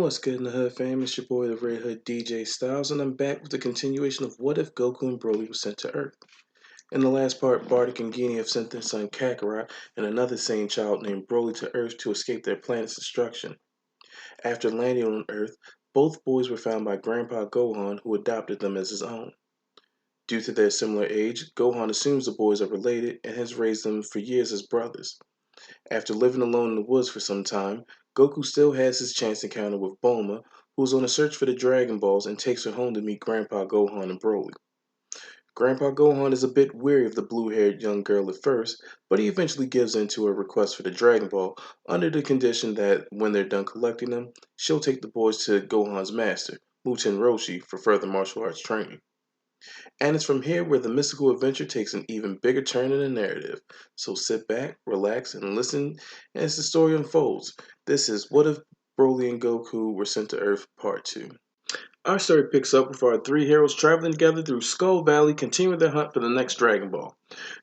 What's good in the hood, fam? It's your boy, the Red Hood DJ Styles, and I'm back with the continuation of What If Goku and Broly were sent to Earth. In the last part, Bardock and Genie have sent their son Kakarot and another sane child named Broly to Earth to escape their planet's destruction. After landing on Earth, both boys were found by Grandpa Gohan, who adopted them as his own. Due to their similar age, Gohan assumes the boys are related and has raised them for years as brothers. After living alone in the woods for some time, Goku still has his chance encounter with Bulma, who is on a search for the Dragon Balls and takes her home to meet Grandpa Gohan and Broly. Grandpa Gohan is a bit weary of the blue-haired young girl at first, but he eventually gives in to her request for the Dragon Ball under the condition that when they're done collecting them, she'll take the boys to Gohan's master, Muten Roshi, for further martial arts training. And it's from here where the mystical adventure takes an even bigger turn in the narrative. So sit back, relax, and listen as the story unfolds. This is What If Broly and Goku Were Sent to Earth Part 2. Our story picks up with our three heroes traveling together through Skull Valley, continuing their hunt for the next Dragon Ball.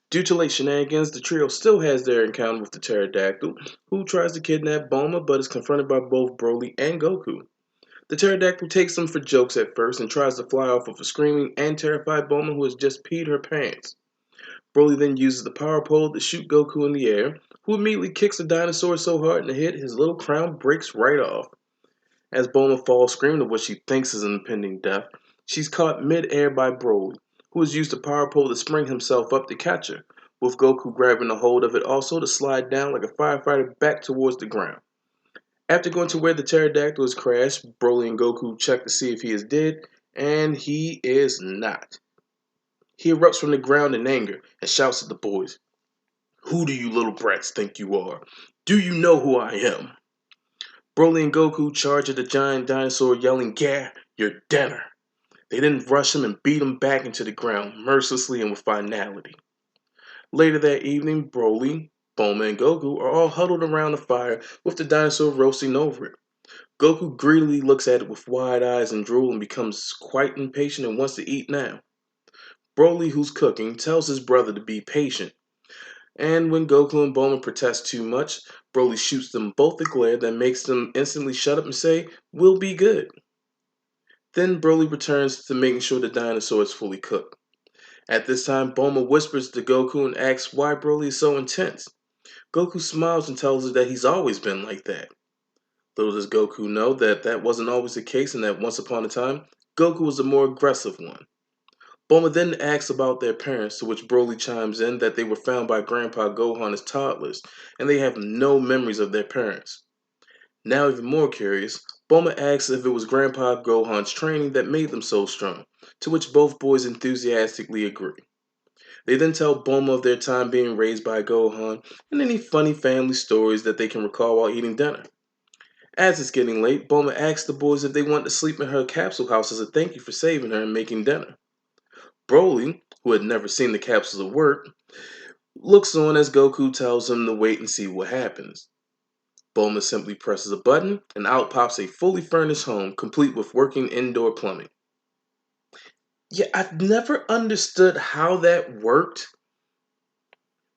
Due to late shenanigans, the trio still has their encounter with the pterodactyl, who tries to kidnap Bulma but is confronted by both Broly and Goku. The pterodactyl takes them for jokes at first and tries to fly off with a screaming and terrified Bulma who has just peed her pants. Broly then uses the power pole to shoot Goku in the air, who immediately kicks the dinosaur so hard in the head his little crown breaks right off. As Bulma falls screaming of what she thinks is an impending death, she's caught mid-air by Broly, who has used the power pole to spring himself up to catch her, with Goku grabbing a hold of it also to slide down like a firefighter back towards the ground. After going to where the pterodactyl has crashed, Broly and Goku check to see if he is dead, and he is not. He erupts from the ground in anger and shouts at the boys, "Who do you little brats think you are? Do you know who I am?" Broly and Goku charge at the giant dinosaur yelling, "Yeah, you're dinner." They then rush him and beat him back into the ground, mercilessly and with finality. Later that evening, Broly, Bulma, and Goku are all huddled around the fire with the dinosaur roasting over it. Goku greedily looks at it with wide eyes and drool and becomes quite impatient and wants to eat now. Broly, who's cooking, tells his brother to be patient. And when Goku and Bulma protest too much, Broly shoots them both a glare that makes them instantly shut up and say, "We'll be good." Then Broly returns to making sure the dinosaur is fully cooked. At this time, Bulma whispers to Goku and asks why Broly is so intense. Goku smiles and tells her that he's always been like that. Little does Goku know that that wasn't always the case and that once upon a time, Goku was the more aggressive one. Bulma then asks about their parents, to which Broly chimes in that they were found by Grandpa Gohan as toddlers, and they have no memories of their parents. Now even more curious, Bulma asks if it was Grandpa Gohan's training that made them so strong, to which both boys enthusiastically agree. They then tell Bulma of their time being raised by Gohan and any funny family stories that they can recall while eating dinner. As it's getting late, Bulma asks the boys if they want to sleep in her capsule house as a thank you for saving her and making dinner. Broly, who had never seen the capsules at work, looks on as Goku tells him to wait and see what happens. Bulma simply presses a button, and out pops a fully furnished home, complete with working indoor plumbing. Yeah, I've never understood how that worked.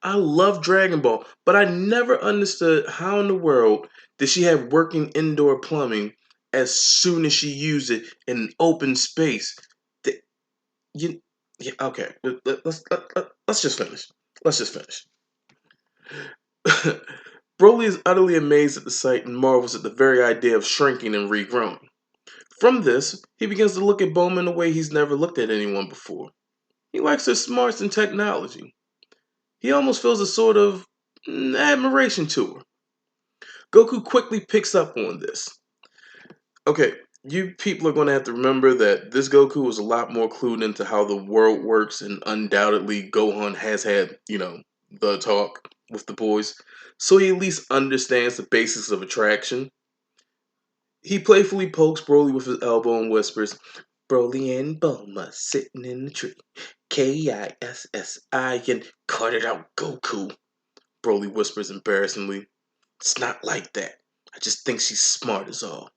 I love Dragon Ball, but I never understood how in the world did she have working indoor plumbing as soon as she used it in an open space. Th- You, yeah, okay. Let's just finish. Let's just finish. Broly is utterly amazed at the sight and marvels at the very idea of shrinking and regrowing. From this, he begins to look at Bulma in a way he's never looked at anyone before. He likes her smarts and technology. He almost feels a sort of admiration to her. Goku quickly picks up on this. Okay, you people are going to have to remember that this Goku was a lot more clued into how the world works, and undoubtedly Gohan has had, the talk with the boys, so he at least understands the basics of attraction. He playfully pokes Broly with his elbow and whispers, "Broly and Bulma sitting in the tree. Kissi and cut it out, Goku." Broly whispers embarrassingly. "It's not like that. I just think she's smart is all."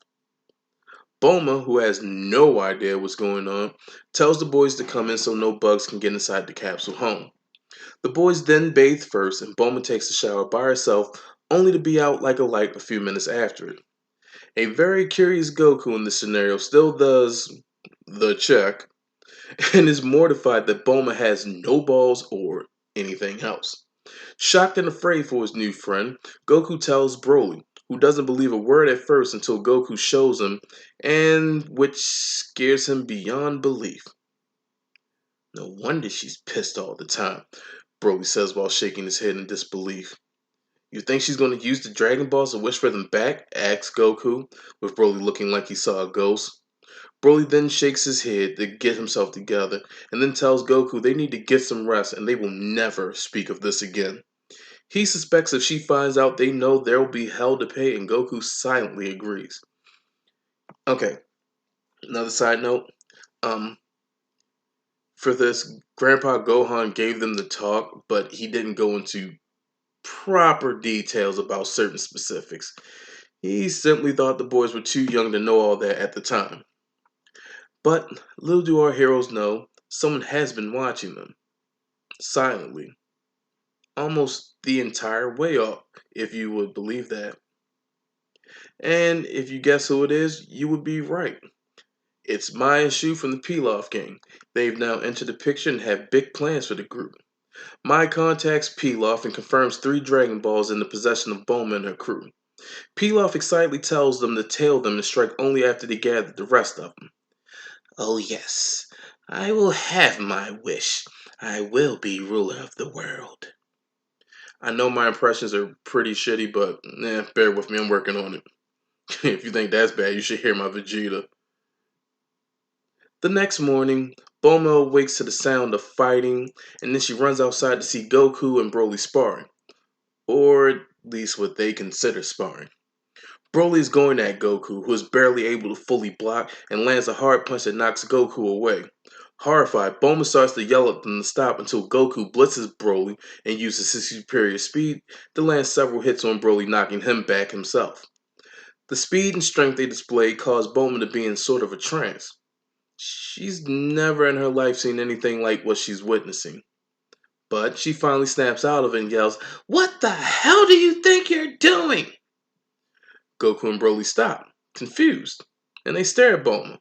Bulma, who has no idea what's going on, tells the boys to come in so no bugs can get inside the capsule home. The boys then bathe first, and Bulma takes a shower by herself, only to be out like a light a few minutes after it. A very curious Goku in this scenario still does the check and is mortified that Bulma has no balls or anything else. Shocked and afraid for his new friend, Goku tells Broly, who doesn't believe a word at first until Goku shows him, and which scares him beyond belief. No wonder she's pissed all the time, Broly says while shaking his head in disbelief. You think she's going to use the Dragon Balls to wish for them back? Asks Goku, with Broly looking like he saw a ghost. Broly then shakes his head to get himself together, and then tells Goku they need to get some rest and they will never speak of this again. He suspects if she finds out they know there will be hell to pay, and Goku silently agrees. Okay, another side note. Um, for this, Grandpa Gohan gave them the talk, but he didn't go into proper details about certain specifics. He simply thought the boys were too young to know all that at the time. But little do our heroes know, someone has been watching them, silently, almost the entire way up, if you would believe that. And if you guess who it is, you would be right. It's Mai and Shu from the Pilaf gang. They've now entered the picture and have big plans for the group. Mai contacts Pilaf and confirms 3 Dragon Balls in the possession of Bulma and her crew. Pilaf excitedly tells them to tail them and strike only after they gather the rest of them. Oh yes, I will have my wish. I will be ruler of the world. I know my impressions are pretty shitty, but bear with me, I'm working on it. If you think that's bad, you should hear my Vegeta. The next morning, Bulma awakes to the sound of fighting, and then she runs outside to see Goku and Broly sparring. Or at least what they consider sparring. Broly is going at Goku, who is barely able to fully block, and lands a hard punch that knocks Goku away. Horrified, Bulma starts to yell at them to stop until Goku blitzes Broly and uses his superior speed to land several hits on Broly, knocking him back himself. The speed and strength they display cause Bulma to be in sort of a trance. She's never in her life seen anything like what she's witnessing. But she finally snaps out of it and yells, "What the hell do you think you're doing?" Goku and Broly stop, confused, and they stare at Bulma,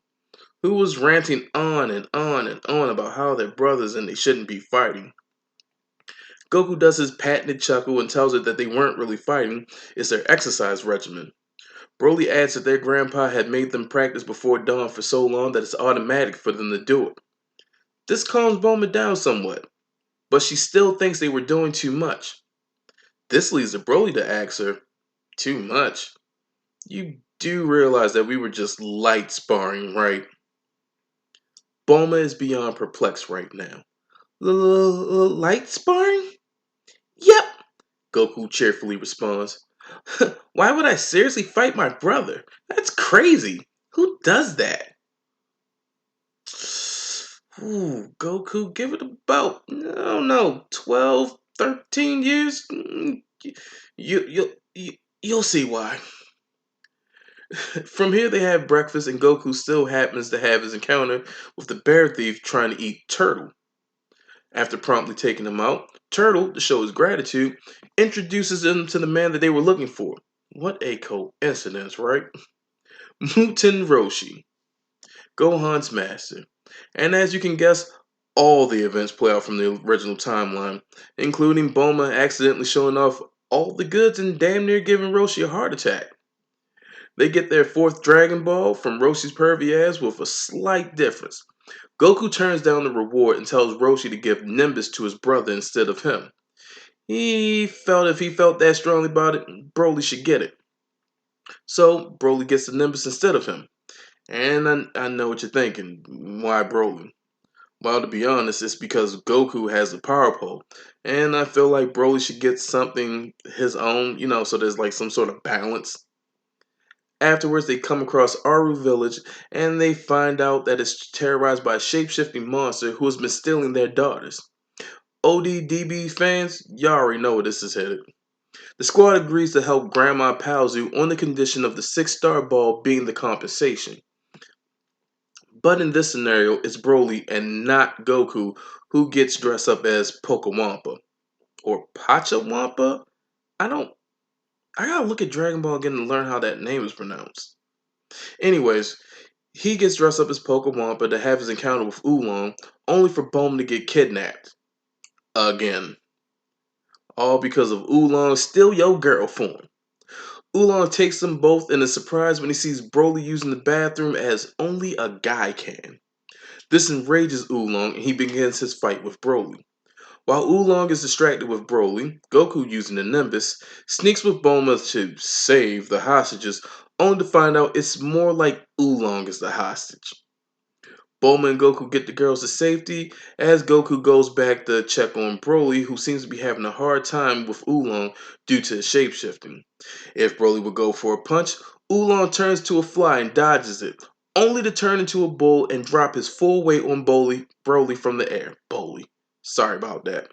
who was ranting on and on and on about how they're brothers and they shouldn't be fighting. Goku does his patented chuckle and tells her that they weren't really fighting, it's their exercise regimen. Broly adds that their grandpa had made them practice before dawn for so long that it's automatic for them to do it. This calms Bulma down somewhat, but she still thinks they were doing too much. This leads to Broly to ask her, "Too much? You do realize that we were just light sparring, right?" Bulma is beyond perplexed right now. Light sparring? Yep, Goku cheerfully responds. Why would I seriously fight my brother? That's crazy. Who does that? Ooh, Goku, give it about, I don't know, 12, 13 years? You'll see why. From here, they have breakfast, and Goku still happens to have his encounter with the bear thief trying to eat Turtle. After promptly taking him out, Turtle, to show his gratitude, introduces them to the man that they were looking for. What a coincidence, right? Muten Roshi, Gohan's master. And as you can guess, all the events play out from the original timeline, including Bulma accidentally showing off all the goods and damn near giving Roshi a heart attack. They get their 4th Dragon Ball from Roshi's pervy ass with a slight difference. Goku turns down the reward and tells Roshi to give Nimbus to his brother instead of him. He felt if he felt that strongly about it, Broly should get it. So Broly gets the Nimbus instead of him. And I know what you're thinking. Why Broly? Well, to be honest, it's because Goku has the power pole. And I feel like Broly should get something his own, so there's like some sort of balance. Afterwards, they come across Aru Village and they find out that it's terrorized by a shape-shifting monster who has been stealing their daughters. ODDB fans, y'all already know where this is headed. The squad agrees to help Grandma Paozu on the condition of the 6-star ball being the compensation. But in this scenario, it's Broly and not Goku who gets dressed up as Pokewampa. Or Pachawampa? I gotta look at Dragon Ball again to learn how that name is pronounced. Anyways, he gets dressed up as Pokemon to have his encounter with Oolong, only for Bulma to get kidnapped. Again. All because of Oolong steal your girl form. Oolong takes them both and is surprised when he sees Broly using the bathroom as only a guy can. This enrages Oolong and he begins his fight with Broly. While Oolong is distracted with Broly, Goku, using the Nimbus, sneaks with Bulma to save the hostages, only to find out it's more like Oolong is the hostage. Bulma and Goku get the girls to safety as Goku goes back to check on Broly, who seems to be having a hard time with Oolong due to his shapeshifting. If Broly would go for a punch, Oolong turns to a fly and dodges it, only to turn into a bull and drop his full weight on Broly from the air. Broly. Sorry about that.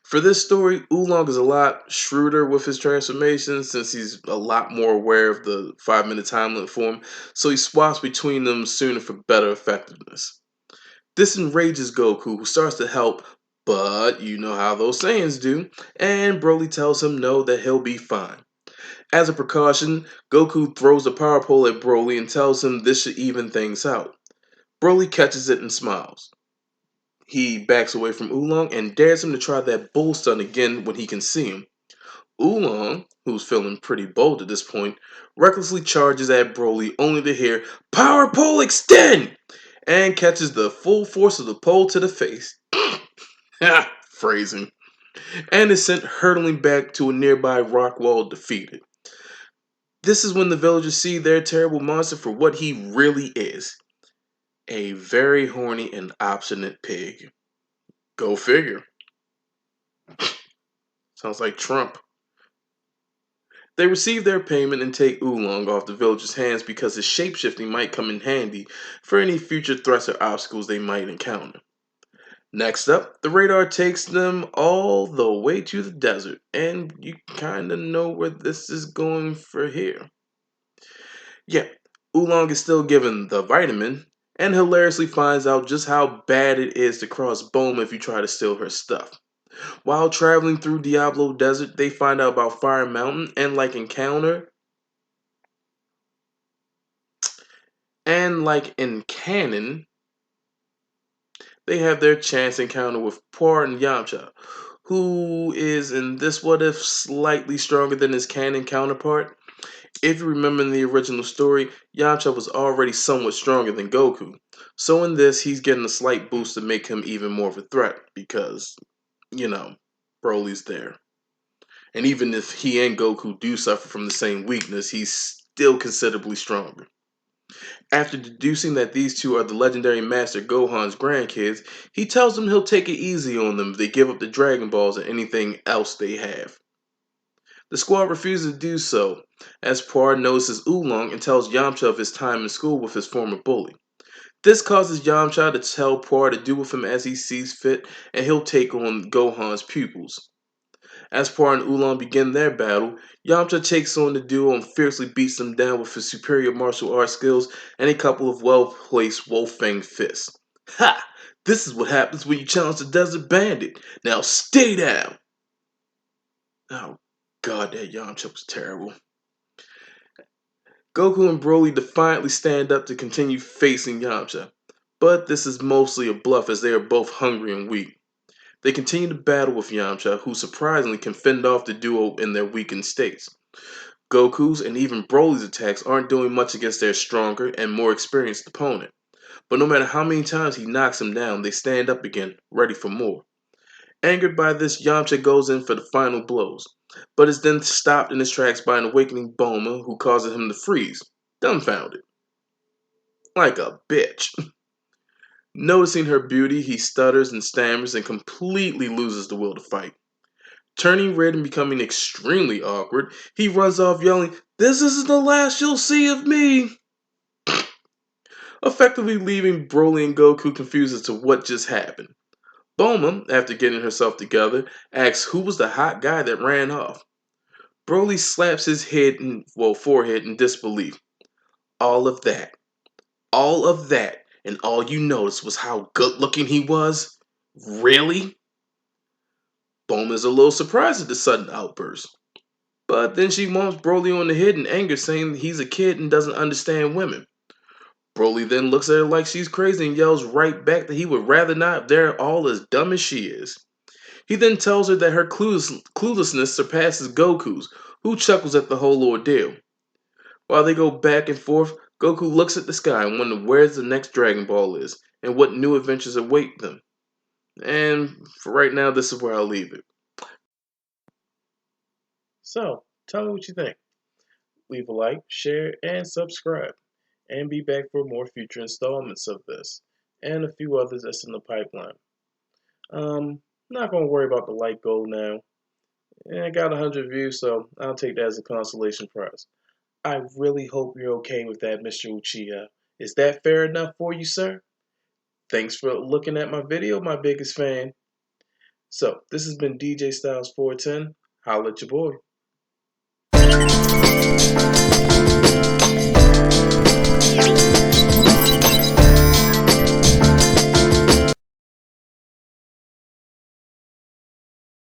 For this story, Oolong is a lot shrewder with his transformation since he's a lot more aware of the 5-minute time limit form, so he swaps between them sooner for better effectiveness. This enrages Goku, who starts to help, but you know how those Saiyans do, and Broly tells him no, that he'll be fine. As a precaution, Goku throws a power pole at Broly and tells him this should even things out. Broly catches it and smiles. He backs away from Oolong and dares him to try that bull stun again when he can see him. Oolong, who's feeling pretty bold at this point, recklessly charges at Broly only to hear "Power Pole Extend!" and catches the full force of the pole to the face. Phrasing. And is sent hurtling back to a nearby rock wall defeated. This is when the villagers see their terrible monster for what he really is. A very horny and obstinate pig. Go figure. Sounds like Trump. They receive their payment and take Oolong off the villagers' hands because his shapeshifting might come in handy for any future threats or obstacles they might encounter. Next up, the radar takes them all the way to the desert, and you kinda know where this is going for here. Yeah, Oolong is still given the vitamin, and hilariously finds out just how bad it is to cross Bulma if you try to steal her stuff. While traveling through Diablo Desert, they find out about Fire Mountain and like in canon, they have their chance encounter with Poir and Yamcha, who is in this what if slightly stronger than his canon counterpart. If you remember in the original story, Yamcha was already somewhat stronger than Goku. So in this, he's getting a slight boost to make him even more of a threat because, you know, Broly's there. And even if he and Goku do suffer from the same weakness, he's still considerably stronger. After deducing that these two are the legendary Master Gohan's grandkids, he tells them he'll take it easy on them if they give up the Dragon Balls and anything else they have. The squad refuses to do so, as Poir notices Oolong and tells Yamcha of his time in school with his former bully. This causes Yamcha to tell Poir to do with him as he sees fit, and he'll take on Gohan's pupils. As Poir and Oolong begin their battle, Yamcha takes on the duo and fiercely beats them down with his superior martial arts skills and a couple of well-placed Wolf-Fang fists. Ha! This is what happens when you challenge the Desert Bandit. Now stay down! Oh god, that Yamcha was terrible. Goku and Broly defiantly stand up to continue facing Yamcha, but this is mostly a bluff as they are both hungry and weak. They continue to battle with Yamcha, who surprisingly can fend off the duo in their weakened states. Goku's and even Broly's attacks aren't doing much against their stronger and more experienced opponent, but no matter how many times he knocks them down, they stand up again, ready for more. Angered by this, Yamcha goes in for the final blows, but is then stopped in his tracks by an awakening Bulma who causes him to freeze, dumbfounded. Like a bitch. Noticing her beauty, he stutters and stammers and completely loses the will to fight. Turning red and becoming extremely awkward, he runs off yelling, "This isn't the last you'll see of me!" Effectively leaving Broly and Goku confused as to what just happened. Bulma, after getting herself together, asks who was the hot guy that ran off. Broly slaps his forehead in disbelief. All of that. All of that, and all you noticed was how good looking he was? Really? Bulma is a little surprised at the sudden outburst. But then she wants Broly on the head in anger, saying he's a kid and doesn't understand women. Broly then looks at her like she's crazy and yells right back that he would rather not if they're all as dumb as she is. He then tells her that her cluelessness surpasses Goku's, who chuckles at the whole ordeal. While they go back and forth, Goku looks at the sky and wonders where the next Dragon Ball is and what new adventures await them. And for right now, this is where I'll leave it. So, tell me what you think. Leave a like, share, and subscribe. And be back for more future installments of this, and a few others that's in the pipeline. Not gonna worry about the like goal now. I got 100 views, so I'll take that as a consolation prize. I really hope you're okay with that, Mr. Uchiha. Is that fair enough for you, sir? Thanks for looking at my video, my biggest fan. So, this has been DJ Styles 410. Holla at your boy.